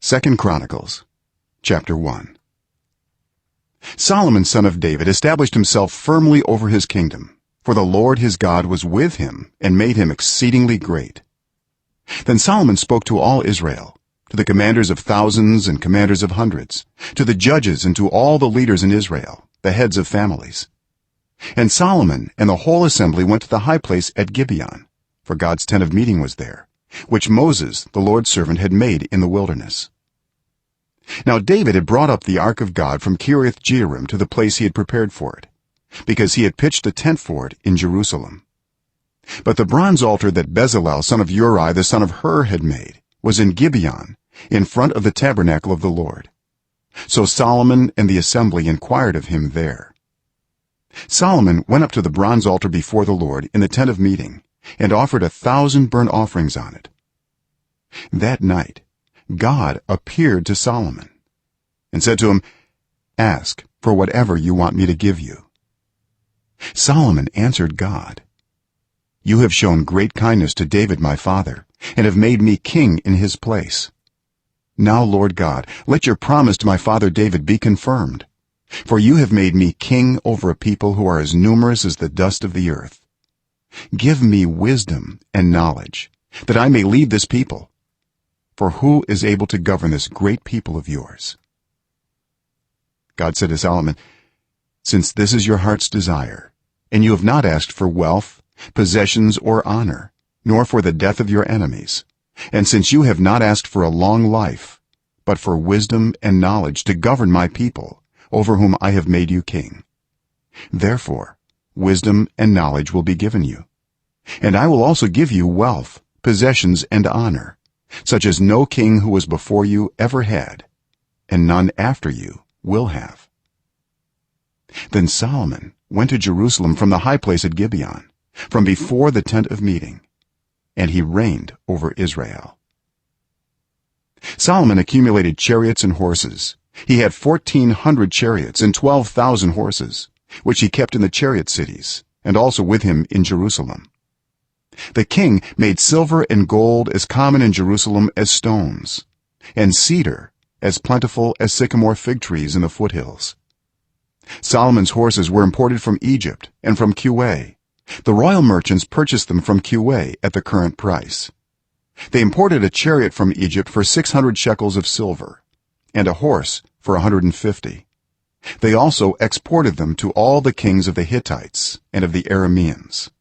2 Chronicles chapter 1. Solomon son of David established himself firmly over his kingdom, for the Lord his God was with him and made him exceedingly great. Then Solomon spoke to all Israel, to the commanders of thousands and commanders of hundreds, to the judges and to all the leaders in Israel, the heads of families. And Solomon and the whole assembly went to the high place at Gibeon, for God's tent of meeting was there, which Moses the Lord's servant had made in the wilderness. Now David had brought up the ark of God from Kiriath-jearim to the place he had prepared for it, because he had pitched a tent for it in Jerusalem. But the bronze altar that Bezalel son of Uri the son of Hur had made was in Gibeon, in front of the tabernacle of the Lord. So Solomon and the assembly inquired of him there. Solomon went up to the bronze altar before the Lord in the tent of meeting and offered 1,000 burnt offerings on it. That night God appeared to Solomon and said to him, "Ask for whatever you want me to give you." Solomon answered God, "You have shown great kindness to David my father and have made me king in his place. Now Lord God, let your promise to my father David be confirmed, for you have made me king over a people who are as numerous as the dust of the earth. Give me wisdom and knowledge, that I may lead this people. For who is able to govern this great people of yours?" God said to Solomon, "Since this is your heart's desire, and you have not asked for wealth, possessions or honor, nor for the death of your enemies, and since you have not asked for a long life, but for wisdom and knowledge to govern my people, over whom I have made you king, therefore wisdom and knowledge will be given you, and I will also give you wealth, possessions and honor, such as no king who was before you ever had, and none after you will have." Then Solomon went to Jerusalem from the high place at Gibeon, from before the tent of meeting, and he reigned over Israel. Solomon accumulated chariots and horses. He had 1,400 chariots and 12,000 horses, which he kept in the chariot cities and also with him in Jerusalem. The king made silver and gold as common in Jerusalem as stones, and cedar as plentiful as sycamore fig trees in the foothills. Solomon's horses were imported from Egypt and from Kuwait. The royal merchants purchased them from Kuwait at the current price. They imported a chariot from Egypt for 600 shekels of silver and a horse for 150. They also exported them to all the kings of the Hittites and of the Arameans.